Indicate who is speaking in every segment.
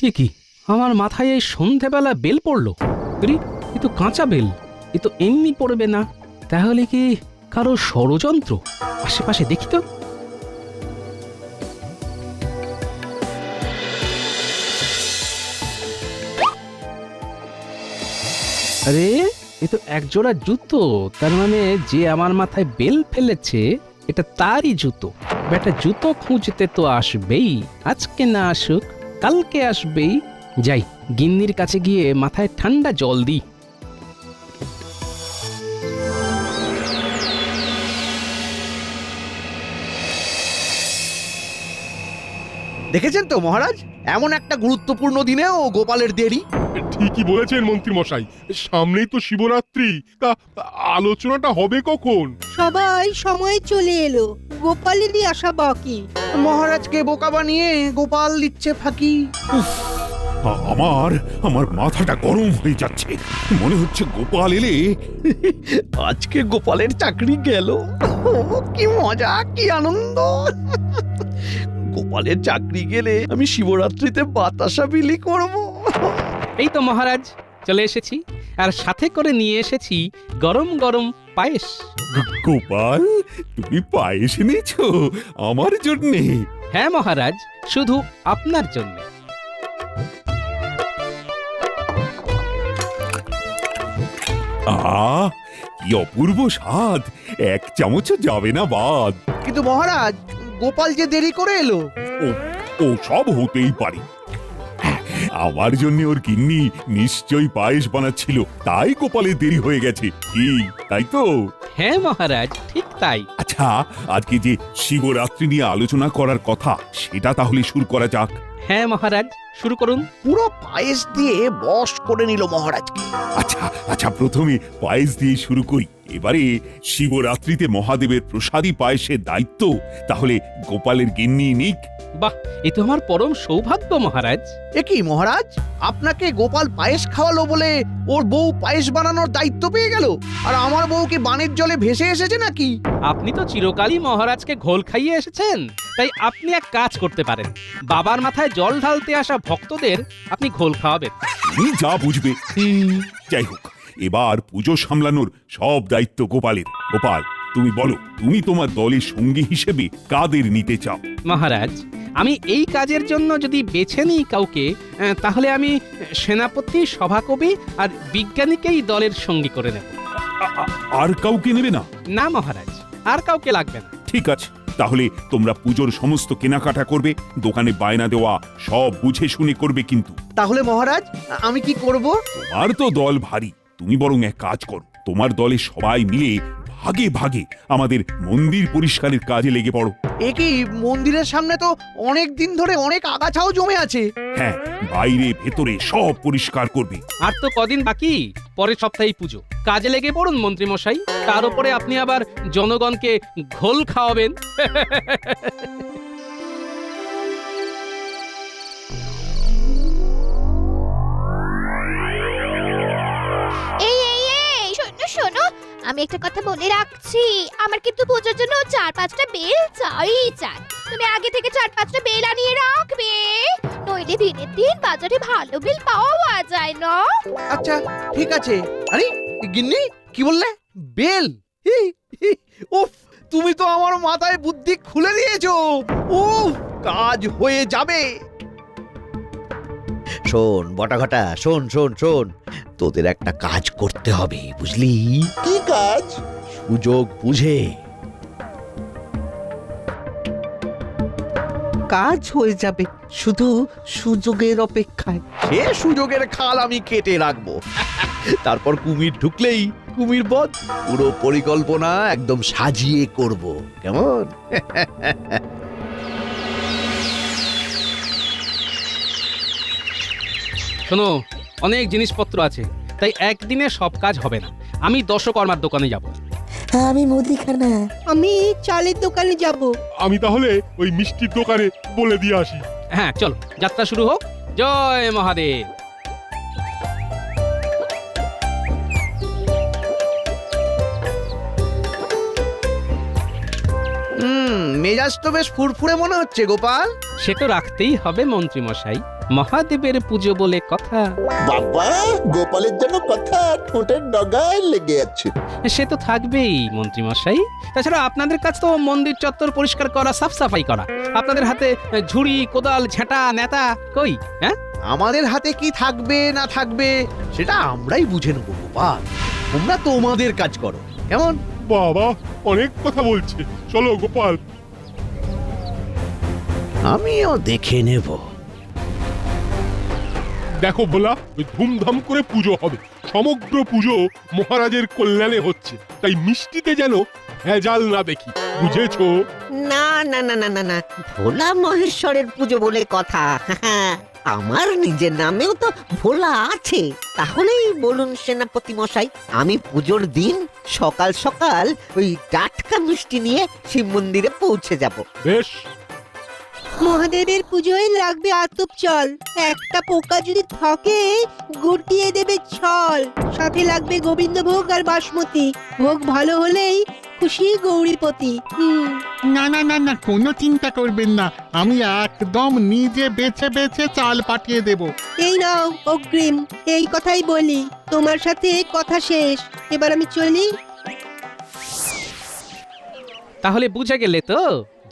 Speaker 1: এ কি, আমার মাথায় এই সন্ধেবেলা বেল পড়লো? আরে, এ তো কাঁচা বেল, এ তো এমনি পড়বে না। তাহলে কি কারো ষড়যন্ত্র? আশেপাশে দেখি তো। আরে, এ তো একজোড়া জুতো। তার মানে যে আমার মাথায় বেল ফেলেছে এটা তারই জুতো। বেটা জুতো খুঁজতে তো আসবেই, আজকে না আসুক কালকে আসবেই। যাই, গিন্নির কাছে গিয়ে মাথায় ঠান্ডা জল দিই।
Speaker 2: দেখেছেন তো মহারাজ, এমন একটা গুরুত্বপূর্ণ দিনেও গোপালের দেরি।
Speaker 3: ঠিকই বলেছেন মন্ত্রী মশাই, সামনেই তো শিবরাত্রি। তা আলোচনাটা হবে কখন?
Speaker 4: সবাই সময় চলে এলো, গোপালেরই আসা বাকি।
Speaker 2: মহারাজকে বোকা বানিয়ে গোপাল দিচ্ছে ফাঁকি।
Speaker 5: আমার আমার মাথাটা গরম হয়ে যাচ্ছে। মনে হচ্ছে গোপাল এলে
Speaker 2: আজকে গোপালের চাকরি গেল। কি মজা, কি আনন্দ! গোপালের চাকরি গেলে আমি শিবরাত্রিতে বাতাসা বিলি করব।
Speaker 1: এই তো মহারাজ চলে এসেছি, আর সাথে করে নিয়ে এসেছি গরম গরম পায়েস।
Speaker 5: গোপাল, তুমি পায়েস এনেছো আমার জন্যে?
Speaker 1: হ্যাঁ মহারাজ, শুধু আপনার জন্য।
Speaker 5: কি অপূর্ব স্বাদ! এক চামচও যাবে না বাদ।
Speaker 2: কিন্তু মহারাজ, গোপাল যে দেরি করে এলো।
Speaker 5: ও ও সব হতেই পারে। আমার জন্য ওর গিন্নি নিশ্চয়ই পায়েস বানাচ্ছিল, তাই গোপালের দেরি হয়ে গেছে। কি তাই তো?
Speaker 1: হ্যাঁ মহারাজ, ঠিক তাই।
Speaker 5: আচ্ছা, আজকে যে শিবরাত্রি নিয়ে আলোচনা করার কথা, সেটা তাহলে শুরু করা যাক।
Speaker 1: হ্যাঁ মহারাজ, শুরু করুন।
Speaker 2: পুরো পায়েস দিয়ে বশ করে নিল মহারাজকে।
Speaker 5: আচ্ছা আচ্ছা, প্রথমে পায়েস দিয়ে শুরু করি। এবারে শিবরাত্রিতে মহাদেবের প্রসাদী পায়েসের দায়িত্ব তাহলে গোপালের গিন্নি নিক।
Speaker 1: বাহ, এ তো আমার পরম সৌভাগ্য মহারাজ।
Speaker 2: এ কি মহারাজ, আপনাকে গোপাল পায়েস খাওয়ালো বলে ওর বউ পায়েস বানানোর দায়িত্ব পেয়ে গেল? আর আমার বউ কি বানের জলে ভেসে এসেছে নাকি?
Speaker 1: আপনি তো চিরকালই মহারাজকে ঘোল খাইয়ে এসেছেন, তাই আপনি এক কাজ করতে পারেন। বাবার মাথায় জল ঢালতে আসা ভক্তদের আপনি ঘোল খাওয়াবেন।
Speaker 5: তুমি যা বুঝবে। যাই হোক, এবার পুজো সামলানোর সব দায়িত্ব গোপালের। গোপাল, তুমি বলো, তুমি তোমার দলের সঙ্গী হিসেবে কাদের নিতে চাও?
Speaker 1: মহারাজ, আমি এই কাজের জন্য যদি বেছে নিই কাউকে, তাহলে আমি সেনাপতি, সভাকবি আর বিজ্ঞানীকেই দলের সঙ্গী করে নেব।
Speaker 5: আর কাউকে নেবে না?
Speaker 1: না মহারাজ, আর কাউকে লাগবে না।
Speaker 5: ঠিক আছে, তাহলে তোমরা পুজোর সমস্ত কেনাকাটা করবে, দোকানে বায়না দেওয়া সব বুঝে শুনে করবে। কিন্তু
Speaker 2: তাহলে মহারাজ, আমি কি করব?
Speaker 5: তোমার তো দল ভারী, তুমি বরং এক কাজ করো, তোমার দলে সবাই মিলে ভাগে ভাগে আমাদের মন্দির পরিষ্কারের কাজে লেগে পড়ো।
Speaker 2: এ কি, মন্দিরের সামনে তো অনেক দিন ধরে অনেক আগাছাও জমে আছে।
Speaker 5: হ্যাঁ, বাইরে ভেতরে সব পরিষ্কার করবে।
Speaker 1: আর তো কদিন বাকি, পরের সপ্তাহেই পুজো। কাজে লেগে পড়ুন মন্ত্রী মশাই। তার উপরে আপনি আবার জনগণকে ঘোল খাওয়াবেন।
Speaker 6: এই এই এই শোনো শোনো, আমি একটা কথা বলে রাখছি, আমার কিন্তু পুজোর জন্য 4-5টা বেল চাই। তুমি আগে থেকে 4-5টা বেল আনিয়ে রাখবে, নইলে দিনের দিন বাজারে ভালো বেল পাওয়া যায় না।
Speaker 2: আচ্ছা ঠিক আছে। আরে গিন্নি, কি বললে? বেল? হি, হি, উফ, তুমি তো আমার মাথায় বুদ্ধি খুলে দিয়েছো। উফ, কাজ হয়ে যাবে। শোন বটাঘটা, শোন শোন শোন, তোদের একটা কাজ করতে হবে, বুঝলি?
Speaker 7: কি কাজ?
Speaker 2: সুযোগ বুঝে।
Speaker 7: কাজ হয়ে যাবে, শুধু সুযোগের অপেক্ষায়।
Speaker 2: সে সুযোগের খাল আমি কেটে রাখবো। তারপর কুমির ঢুকলেই কুমির বধ। পুরো পরিকল্পনা একদম সাজিয়ে করব, কেমন?
Speaker 1: শোনো, অনেক জিনিসপত্র আছে, তাই একদিনে সব কাজ হবে না। আমি দশকর্মার দোকানে যাব।
Speaker 8: আমি মুদিখানা।
Speaker 4: আমি চালের দোকানে যাব।
Speaker 3: আমি তাহলে ওই মিষ্টির দোকানে বলে দিয়ে আসি।
Speaker 1: হ্যাঁ চলো, যাত্রা শুরু হোক। জয় মহাদেব।
Speaker 2: মেজাজ তো বেশ ফুরফুরে মনে হচ্ছে গোপাল।
Speaker 1: সে তো রাখতেই হবে মন্ত্রী মশাই। মহাদেবের পুজো বলে কথা।
Speaker 9: বাবা, গোপালের জন্য কথা ঠোঁটের ডগায় লেগে আছে।
Speaker 1: সে তো থাকবেই মন্ত্রী মশাই। তাছাড়া আপনাদের কাজ তো মন্দির চত্বর পরিষ্কার করা, সাফ সাফাই করা। আপনাদের হাতে ঝুড়ি, কোদাল, ঝাঁটা, নেতা কই? হ্যাঁ,
Speaker 2: আমাদের হাতে কি থাকবে না থাকবে সেটা আমরাই বুঝে নেবো গোপাল। তোমরা তোমাদের কাজ করো, কেমন?
Speaker 3: বাবা অনেক কথা বলছে, চলো গোপাল।
Speaker 2: আমিও দেখে নেব।
Speaker 3: দেখো ভোলা, ওই ধুমধাম করে পুজো হবে। সমগ্র পুজো মহারাজের কল্যাণে হচ্ছে, তাই মিষ্টিতে যেন ভেজাল না দেখি, বুঝেছো?
Speaker 7: না না না না না না, ভোলা মহেশ্বরের পুজো বলে কথা। আমার নিজের নামেও তো ভোলা আছে। তাহলেই বলুন সেনাপতি মশাই, আমি পুজোর দিন সকাল সকাল ওই টাটকা মিষ্টি নিয়ে শিব মন্দিরে পৌঁছে যাব।
Speaker 3: বেশ,
Speaker 4: মহাদেবের পুজোয় লাগবে আতপ চাল, একটা পোকা যদি থাকে গুটিয়ে দেবে ছল। সাথে লাগবে গোবিন্দভোগ আর বাসমতি ভোগ, ভালো হলেই খুশি গৌরীপতি।
Speaker 10: না না না না, কোনো চিন্তা করবেন না, আমি একদম নিজে বেছে বেছে চাল পাঠিয়ে দেব।
Speaker 4: এই নাও অগ্রিম, এই কথাই বলি। তোমার সাথে কথা শেষ, এবার আমি চলি।
Speaker 1: তাহলে বুঝে গেলে তো,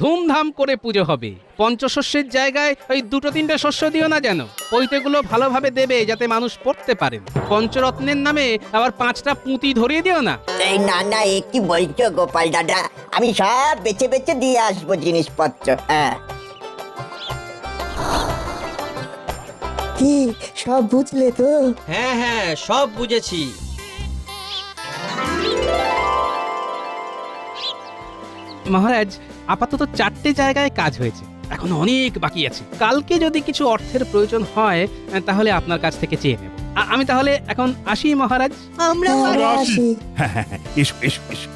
Speaker 1: ধুমধাম করে পুজো হবে। পঞ্চশস্যের জায়গায় ওই 2-3টে শস্য দিও না যেন। পৈতেগুলো ভালোভাবে দেবে যাতে মানুষ পড়তে পারেন। পঞ্চরত্নের নামে আবার 5টা পুঁতি ধরিয়ে দিও না।
Speaker 11: এই না না, এ কি বলছো গোপাল দাদা? আমি সব বেছে বেছে দিয়ে আসবো জিনিসপত্র। হ্যাঁ,
Speaker 8: কি সব বুঝলে তো?
Speaker 12: হ্যাঁ হ্যাঁ, সব বুঝেছি।
Speaker 1: মহারাজ, আপাতত 4টে জায়গায় কাজ হয়েছে, এখন অনেক বাকি আছে। কালকে যদি কিছু অর্থের প্রয়োজন হয় তাহলে আপনার কাছ থেকে চেয়ে নেব। আমি তাহলে এখন আসি মহারাজ।
Speaker 4: আমরাও
Speaker 10: হ্যাঁ,
Speaker 4: আর-
Speaker 10: আসি।
Speaker 5: হ্যাঁ হ্যাঁ হ্যাঁ, এসো এসো এসো।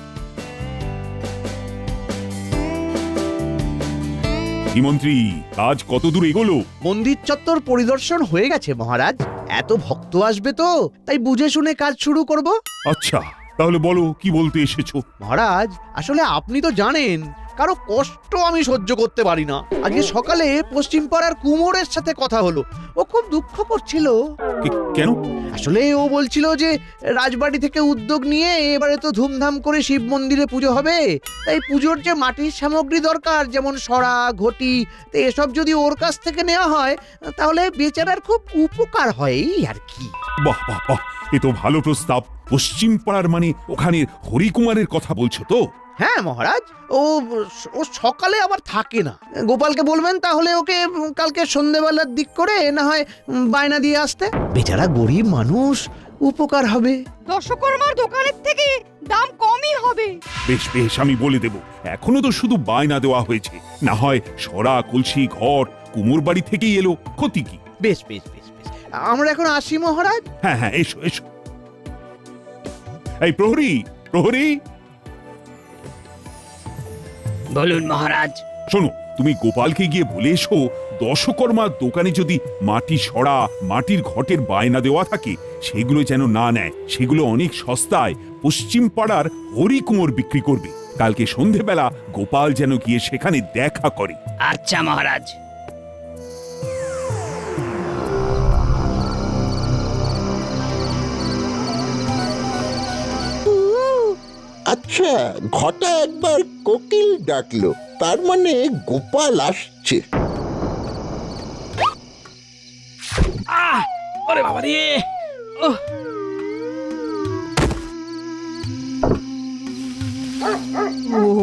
Speaker 5: কি মন্ত্রী, কাজ কত দূর এগোলো?
Speaker 2: মন্দির চত্বর পরিদর্শন হয়ে গেছে মহারাজ। এত ভক্ত আসবে তো, তাই বুঝে শুনে কাজ শুরু করব।
Speaker 5: আচ্ছা, তাহলে বলো কি বলতে এসেছো?
Speaker 2: মহারাজ, আসলে আপনি তো জানেন কারো কষ্ট আমি সহ্য করতে পারি না। আজকে সকালে পশ্চিম পাড়ার কুমোরের সাথে কথা হলো, ও খুব দুঃখ করছিল।
Speaker 5: কেন?
Speaker 2: আসলে ও বলছিল যে রাজবাড়ি থেকে উদ্যোগ নিয়ে এবারে তো ধুমধাম করে শিব মন্দিরে পুজো হবে, তাই পুজোর যে মাটির সামগ্রী দরকার, যেমন সরা, ঘটি, তো এসব যদি ওর কাছ থেকে নেওয়া হয় তাহলে বেচারার খুব উপকার হয়, এই আর কি।
Speaker 5: বাহ বাহ বাহ, এ তো ভালো প্রস্তাব। পশ্চিম পাড়ার মানে ওখানে হরিকুমারের কথা বলছো তো?
Speaker 2: হ্যাঁ মহারাজ, ও ও সকালে আবার থাকে না। গোপালকে বলবেন তাহলে ওকে কালকে সন্ধেবেলার দিক করে না হয় বায়না দিয়ে আসতে। বেচারা গরিব মানুষ, উপকার হবে।
Speaker 4: দশকর্মার দোকানের থেকে দাম কমই হবে।
Speaker 5: বেশ বেশ, আমি বলে দেব। এখনো তো শুধু বায়না দেওয়া হয়েছে, না হয় সরা, কলসি, ঘট কুমোর বাড়ি থেকেই এলো, ক্ষতি কি?
Speaker 2: বেশ বেশ বেশ বেশ, আমরা এখন আসি মহারাজ।
Speaker 5: হ্যাঁ হ্যাঁ, এসো এসো। এই প্রহরী, প্রহরী,
Speaker 12: বলুন মহারাজ।
Speaker 5: শোনো, তুমি গোপালকে গিয়ে বলে এসো, দশকর্মার দোকানে যদি মাটি সরা, মাটির ঘটের বায়না দেওয়া থাকে সেগুলো যেন না নেয়। সেগুলো অনেক সস্তায় পশ্চিম পাড়ার হরিকুমোর বিক্রি করবে। কালকে সন্ধেবেলা গোপাল যেন গিয়ে সেখানে দেখা করে।
Speaker 12: আচ্ছা মহারাজ।
Speaker 9: আচ্ছা, ঘটা একবার কোকিল ডাকলো, তার মানে গোপাল আসছে।
Speaker 1: ওরে বাবা রে, ওহ,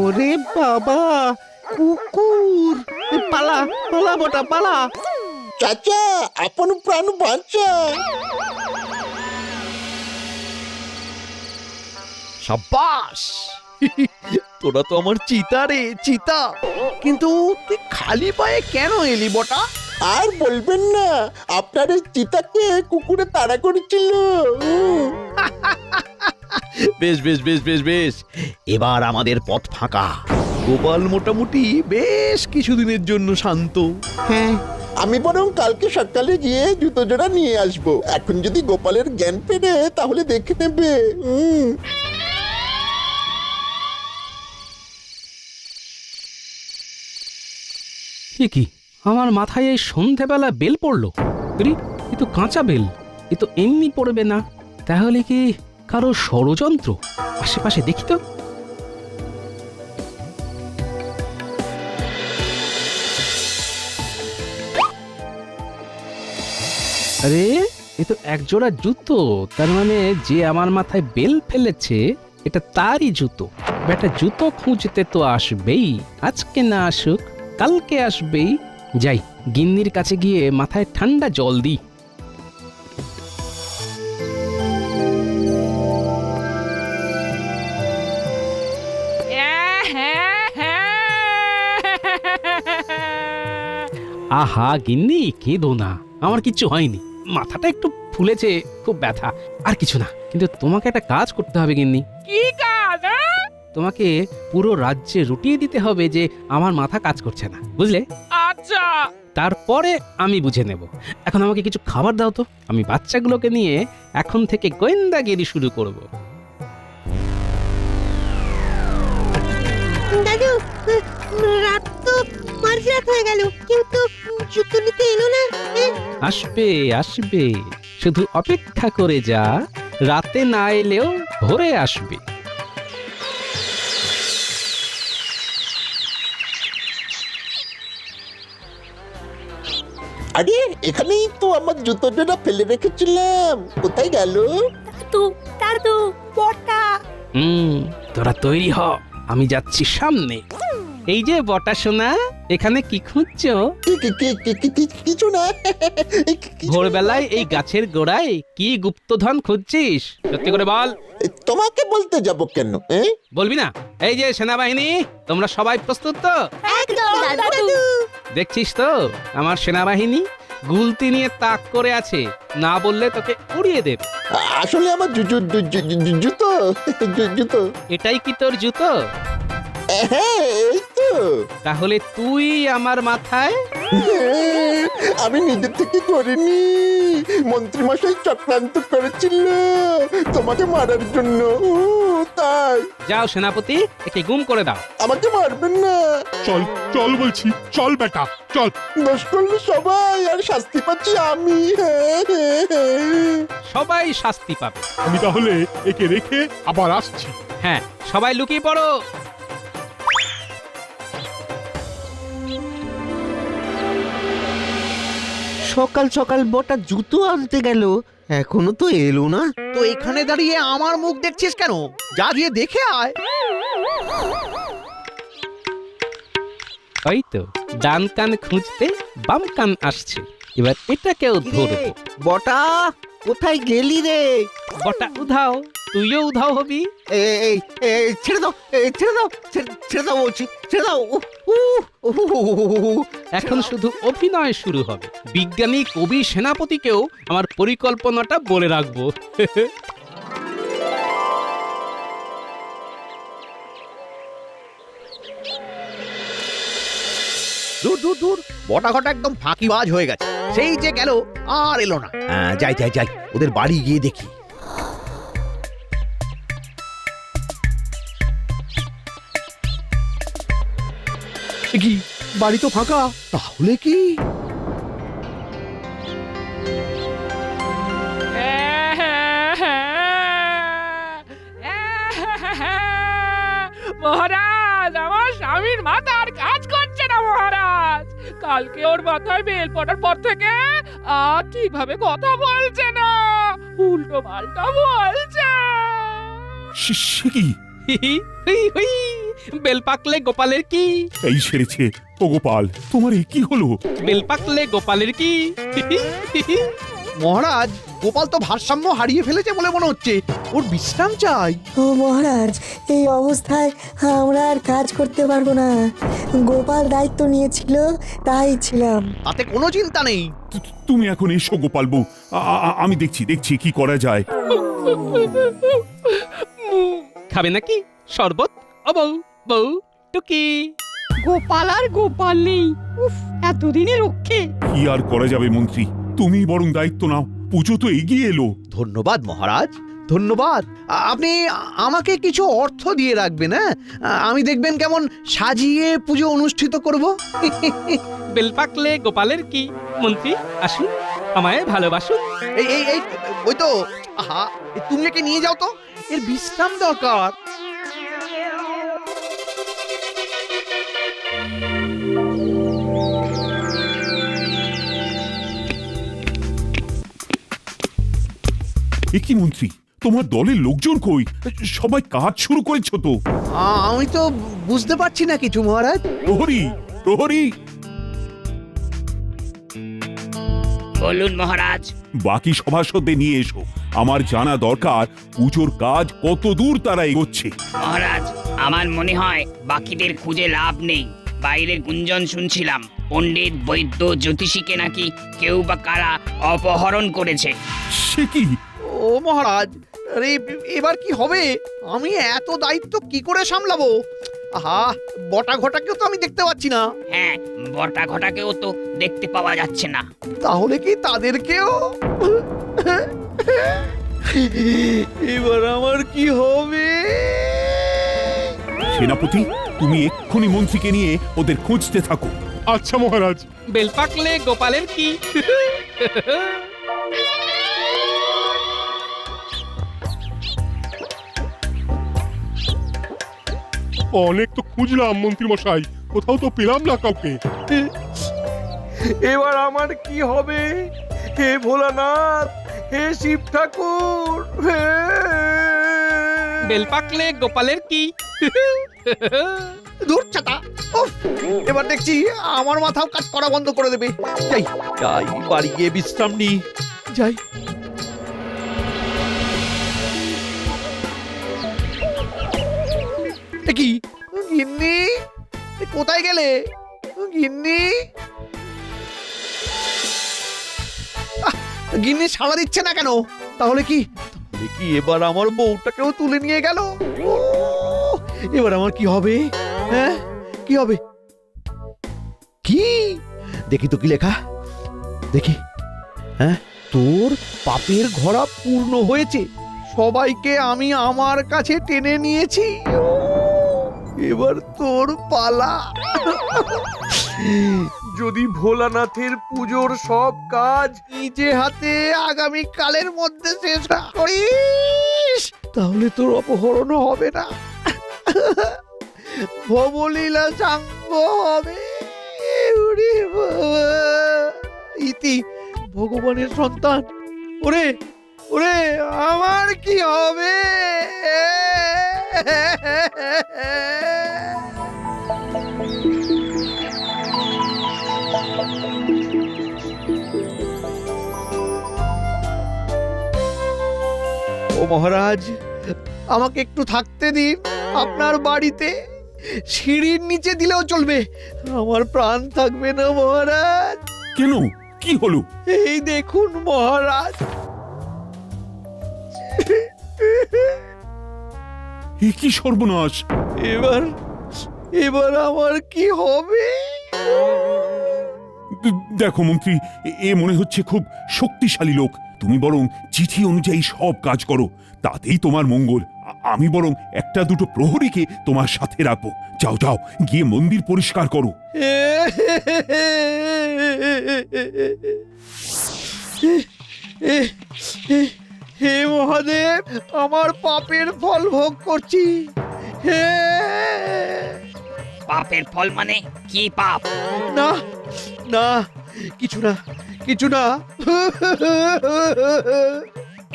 Speaker 7: ওরে বাবা, কুকুর! পালা পালা বটা পালা!
Speaker 9: চাচা, আপন প্রাণ বাঁচা।
Speaker 2: সাব্বাস! তোরা তো আমার চিতা রে, চিতা। কিন্তু তুই খালি পায়ে কেন এলি বটা?
Speaker 9: আর বলবেন না, আপনার এই চিতাকে কুকুরে তাড়া করেছিল।
Speaker 2: বেশ বেশ বেশ বেশ বেশ, এবার আমাদের পথ ফাঁকা। গোপাল মোটামুটি বেশ কিছুদিনের জন্য শান্ত।
Speaker 9: হ্যাঁ, আমি বরং কালকে সকালে গিয়ে জুতো জোড়া নিয়ে আসবো। এখন যদি গোপালের জ্ঞান ফেরে তাহলে দেখে নেবে।
Speaker 1: কি আমার মাথায় এই সন্ধেবেলা বেল পড়লো? আরে, এ তো কাঁচা বেল, এ তো এমনি পড়বে না। তাহলে কি কারো ষড়যন্ত্র? আশেপাশে দেখি তো। আরে, এ তো একজোড়া জুতো, তার মানে যে আমার মাথায় বেল ফেলেছে এটা তারই জুতো। বেটা জুতো খুঁজতে তো আসবেই, আজকে না আসুক কালকে আসবেই। যাই, গিন্নির কাছে গিয়ে মাথায় ঠান্ডা জল দিই। আহা গিন্নি, কেঁদো না, আমার কিচ্ছু হয়নি। মাথাটা একটু ফুলেছে, খুব ব্যথা, আর কিছু না। কিন্তু তোমাকে একটা কাজ করতে হবে গিন্নি।
Speaker 12: কি কাজ?
Speaker 1: তোমাকে পুরো রাজ্যে রুটিয়ে দিতে হবে যে আমার মাথা কাজ করছে না, বুঝলে?
Speaker 12: আচ্ছা।
Speaker 1: তারপরে আমি বুঝে নেব। এখন আমাকে কিছু খাবার দাও তো, আমি বাচ্চাগুলোকে নিয়ে এখন থেকে গোয়েন্দাগিরি শুরু করব।
Speaker 4: দাদু, রাত তো মাঝরাত হয়ে গেল, কিন্তু জুতো নিতে এলো না।
Speaker 1: আসবে আসবে, শুধু অপেক্ষা করে যা, রাতে না এলেও ভোরে আসবে।
Speaker 9: আরে এখানেই তো আমার জুতো জোড়া ফেলে রেখেছিলাম, কোথায় গেল?
Speaker 4: দাদু, বটা।
Speaker 1: তোরা তৈরি হ, আমি যাচ্ছি সামনে। এই যে বটা সোনা, এখানে কি খুঁজছো?
Speaker 9: কিছু না।
Speaker 1: ভোরবেলায় এই গাছের গোড়ায় কি গুপ্তধন খুঁজছিস? সত্যি করে বল।
Speaker 9: তোমাকে বলতে যাব কেন?
Speaker 1: বলবি না? এই যে সেনাবাহিনী, তোমরা সবাই প্রস্তুত তো?
Speaker 6: একদম দাদু।
Speaker 1: দেখছিস তো আমার সেনাবাহিনী গুলতি নিয়ে তাক করে আছে, না বললে তোকে উড়িয়ে দেবে।
Speaker 9: আসলে আমার জুতো জুতো।
Speaker 1: এটাই কি তোর জুতো?
Speaker 9: হ্যাঁ, এই তো।
Speaker 1: তাহলে তুই আমার মাথায়?
Speaker 9: আমি নিজে থেকে করিনি, মন্ত্রী মশাই চক্রান্ত করেছিল তোমাকে মারার জন্য, তাই।
Speaker 1: যাও সেনাপতি, একে গুম করে দাও।
Speaker 9: আমাকে মারবেন না।
Speaker 3: চল চল বলছি, চল বেটা চল।
Speaker 9: দোষ করলে সবাই, আর শাস্তি পাচ্ছি আমি।
Speaker 1: সবাই শাস্তি পাবে।
Speaker 3: আমি তাহলে একে রেখে আবার আসছি।
Speaker 1: হ্যাঁ, সবাই লুকিয়ে পড়ো।
Speaker 2: সকাল সকাল বটা জুতো আনতে গেল, এখনো তো এলো না। তো এখানে দাঁড়িয়ে আমার মুখ দেখছিস কেন? যা গিয়ে দেখে আয়।
Speaker 1: ওই তো ডান কান খুঁজতে বাম কান আসছে, এবার এটাকেও ধরবো।
Speaker 2: বটা, কোথায় গেলি রে?
Speaker 1: বটা উধাও, তুইও উধাও হবি।
Speaker 2: এই ছেড়ে দাও, ছেড়ে দাও, ছেড়ে দাও বলছি, ছেড়ে দাও।
Speaker 1: এখন শুধু অভিনয় শুরু হবে। বিজ্ঞানী, কবি, সেনাপতিকেও আমার পরিকল্পনাটা বলে রাখবো।
Speaker 2: দূর দূর দূর, বটা ঘটা একদম ফাঁকিবাজ হয়ে গেছে। সেই যে গেল, আর এলো না। যাই যাই যাই, ওদের বাড়ি গিয়ে দেখি। কি বাড়ি তো ফাঁকা, তাহলে কি?
Speaker 12: মহারাজ, আমার স্বামীর মাথার কাজ করছে না মহারাজ। কালকে ওর মাথায় বেল পড়ার পর থেকে ঠিকভাবে কথা বলছে না, উল্টো পাল্টা বলছে।
Speaker 5: সে কি?
Speaker 1: বেল পাকলে গোপালের কি?
Speaker 5: এই সেরেছে। ও গোপাল, তোমার এ কি হলো?
Speaker 1: বেল পাকলে গোপালের কি?
Speaker 2: মহারাজ, গোপাল তো ভারসাম্য হারিয়ে ফেলেছে বলে মনে হচ্ছে, ওর বিশ্রাম চাই।
Speaker 8: ও মহারাজ, এই অবস্থায় আমরা আর কাজ করতে পারবো না। গোপাল দায়িত্ব নিয়েছিল, তাই ছিলাম।
Speaker 2: তাতে কোনো চিন্তা নেই।
Speaker 5: তুমি এখন এসো গোপাল বউ, আমি দেখছি কি করা যায়।
Speaker 1: খাবে নাকি শরবত? ও বউ, বউ টুকি।
Speaker 4: গোপাল আর গোপাল নেই, উফ, এতদিনে রক্ষে।
Speaker 5: কি আর করা যাবে মন্ত্রী, তুমি বরং দায়িত্ব নাও, পুজো তো এগিয়ে এলো।
Speaker 2: ধন্যবাদ মহারাজ, ধন্যবাদ। আপনি আমাকে কিছু অর্থ দিয়ে রাখবেন। হ্যাঁ, আমি দেখবেন কেমন সাজিয়ে পুজো অনুষ্ঠিত করব।
Speaker 1: বেল পাকলে গোপালের কি? মন্ত্রী আসুন। আমায় ভালোবাসুন।
Speaker 2: এই ওই তো, আহা, তুমি একে নিয়ে যাও তো, এর বিশ্রাম দরকার।
Speaker 5: এ কি মন্ত্রী, তোমার দলের লোকজন কই? সবাই কাজ শুরু করেছো তো?
Speaker 2: আমি তো বুঝতে পারছি না কিছু মহারাজ।
Speaker 5: প্রহরী, প্রহরী,
Speaker 12: বলুন মহারাজ।
Speaker 5: বাকি সভাসদদের নিয়ে এসো। আমার জানা দরকার পুজোর কাজ কত দূর তারা এগোচ্ছে।
Speaker 12: মহারাজ, আমার মনে হয় বাকিদের খুঁজে লাভ নেই। বাইরের গুঞ্জন শুনছিলাম পণ্ডিত, বৈদ্য, জ্যোতিষীকে নাকি কেউ বা কারা অপহরণ করেছে।
Speaker 5: সে কি?
Speaker 2: ও মহারাজ, আরে এবার কি হবে? আমি এত দায়িত্ব কি করে সামলাবো? আহা, বটা ঘটাকেও তো আমি দেখতে পাচ্ছি না।
Speaker 12: হ্যাঁ, বটা ঘটাকেও তো দেখতে পাওয়া যাচ্ছে না।
Speaker 2: তাহলে কি তাদেরকেও? এবার আমার কি হবে?
Speaker 5: সেনাপতি, তুমি এক্ষুনি মন্ত্রীকে নিয়ে ওদের খুঁজতে থাকো।
Speaker 3: আচ্ছা মহারাজ।
Speaker 1: বেল পাকলে গোপালের কি?
Speaker 3: অনেক তো খুঁজলাম মন্ত্রী মশাই, কোথাও তো পেলাম না কাউকে।
Speaker 2: এবার আমার কি হবে? হে ভোলানাথ, হে শিব ঠাকুর,
Speaker 1: বেল পাকলে গোপালের কি?
Speaker 2: দূর ছাতা। উফ, এবার দেখছি আমার মাথাও কাজ করা বন্ধ করে দেবে। যাই যাই, বাড়ি গিয়ে বিশ্রাম নিই। যাই। কি গিন্নি, কোথায় গেলে গিন্নি? গিন্নি সাড়া দিচ্ছে না কেন? তাহলে কি এবার আমার বউটাকেও তুলে নিয়ে গেল? এবার আমার কি হবে? হ্যাঁ, কি হবে? কি দেখি তো, কি লেখা দেখি। হ্যাঁ, তোর পাপের ঘোড়া পূর্ণ হয়েছে, সবাইকে আমি আমার কাছে টেনে নিয়েছি, এবার তোর পালা। যদি ভোলানাথের পুজোর সব কাজ নিজে হাতে আগামী কালের মধ্যে শেষ করিস, তাহলে তোর অপহরণ হবে না, ভবলীলা সাঙ্গ হবে। ওরে বাবা, ইতি ভগবানের সন্তান। ওরে ওরে, আমার কি হবে? ও মহারাজ, আমাকে একটু থাকতে দিন আপনার বাড়িতে। সিঁড়ির নিচে দিলেও চলবে, আমার প্রাণ থাকবে না মহারাজ।
Speaker 5: কেন, কি হলো?
Speaker 2: এই দেখুন মহারাজ।
Speaker 5: এ কি সর্বনাশ!
Speaker 2: এবার আমার কি হবে?
Speaker 5: দেখো মন্ত্রী, এ মনে হচ্ছে খুব শক্তিশালী লোক। তুমি বরং চিঠি অনুযায়ী সব কাজ করো, তাতেই তোমার মঙ্গল। আমি বরং একটা দুটো প্রহরীকে তোমার সাথে রাখবো। যাও যাও, গিয়ে মন্দির পরিষ্কার করো।
Speaker 2: হে মহাদেব, আমার পাপের ফল ভোগ করছি। হে,
Speaker 12: পাপের ফল মানে কি পাপ?
Speaker 2: না না, কিছু না, কিছু না।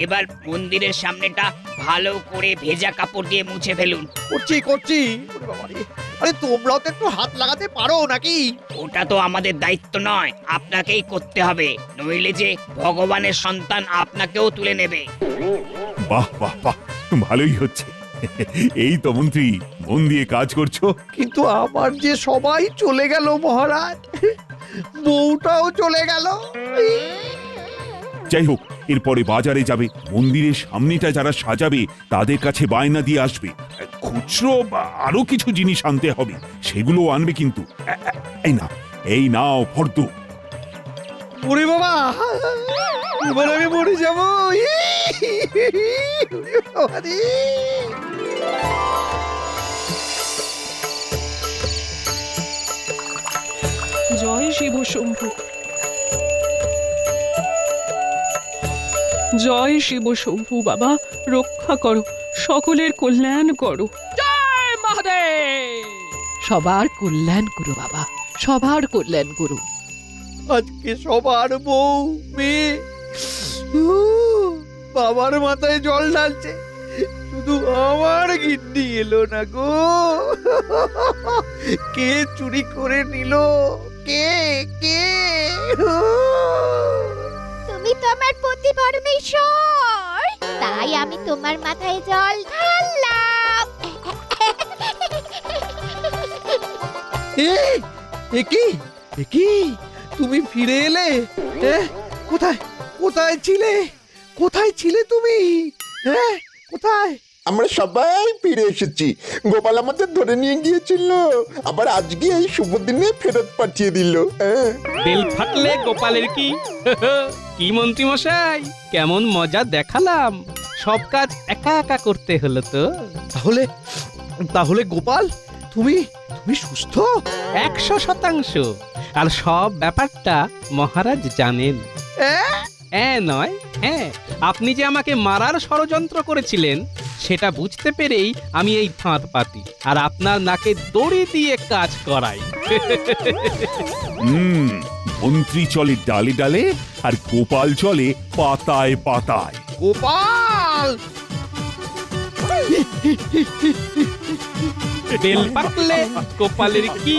Speaker 12: এবার মন্দিরের সামনেটা ভালো করে ভেজা কাপড় দিয়ে মুছে ফেলুন।
Speaker 2: করছি করছি। ওরে বাবারে, আরে তোমরাও তো একটু হাত লাগাতে পারো নাকি?
Speaker 12: ওটা তো আমাদের দায়িত্ব নয়, আপনাকেই করতে হবে, নইলে যে ভগবানের সন্তান আপনাকেও তুলে নেবে।
Speaker 5: বাহ বাহ বাহ, ভালোই হচ্ছে। এই তো মন্ত্রী, মন দিয়ে কাজ করছো।
Speaker 2: কিন্তু আমার যে সবাই চলে গেল মহারাজ, বউটাও চলে গেল।
Speaker 5: যাই হোক, এরপরে বাজারে যাবে, মন্দিরের সামনেটা যারা সাজাবে তাদের কাছে বায়না দিয়ে আসবে। খুচরো বা আরো কিছু জিনিস আনতে হবে, সেগুলো আনবে কিন্তু। এই নাও ফর্দ।
Speaker 2: ওরে বাবা, এবার আমি মরে যাবো।
Speaker 13: জয় শিব শম্ভু।
Speaker 12: জয় শিব শম্ভু বাবা, রক্ষা করো, সকলের কল্যাণ করো। জয় মহাদেব। সবার কল্যাণ করো বাবা, সবার কল্যাণ করো।
Speaker 2: আজকে সবার বউ মেয়ে উহ, বাবার মাথায় জল ঢালছে, শুধু আমার গিন্নি এলো না গো। কে চুরি করে নিল? কে কে?
Speaker 6: তুমি তো আমার পতি পরমেশ্বর, তাই আমি তোমার মাথায় জল ঢাললাম।
Speaker 2: এ কি তুমি ফিরে এলে? কোথায় কোথায় ছিলে? কোথায় ছিলে তুমি? হ্যাঁ, কোথায়?
Speaker 9: আমরা সবাই ফিরে এসেছি। গোপাল আমাদের ধরে নিয়ে গিয়েছিল, আবার আজকে এই শুভ দিনে ফেরত পাঠিয়ে দিল। হ্যাঁ।
Speaker 1: বেল ফাটলে গোপালের কি? কি মন্ত্রী মশাই, কেমন মজা দেখালাম। সব কাজ একা একা করতে হলো তো।
Speaker 2: তাহলে তাহলে গোপাল, তুমি তুমি সুস্থ?
Speaker 1: 100%। আর সব ব্যাপারটা মহারাজ জানেন। নয়, হ্যাঁ, আপনি যে আমাকে মারার ষড়যন্ত্র করেছিলেন সেটা বুঝতে পেরেই আমি এই ফাঁদ পাতি আর আপনার নাকে দড়ি দিয়ে কাজ করাই।
Speaker 5: মন্ত্রী চলে ডালে ডালে আর গোপাল চলে পাতায় পাতায়।
Speaker 2: গোপাল!
Speaker 1: বেল পাকলে গোপালের কি?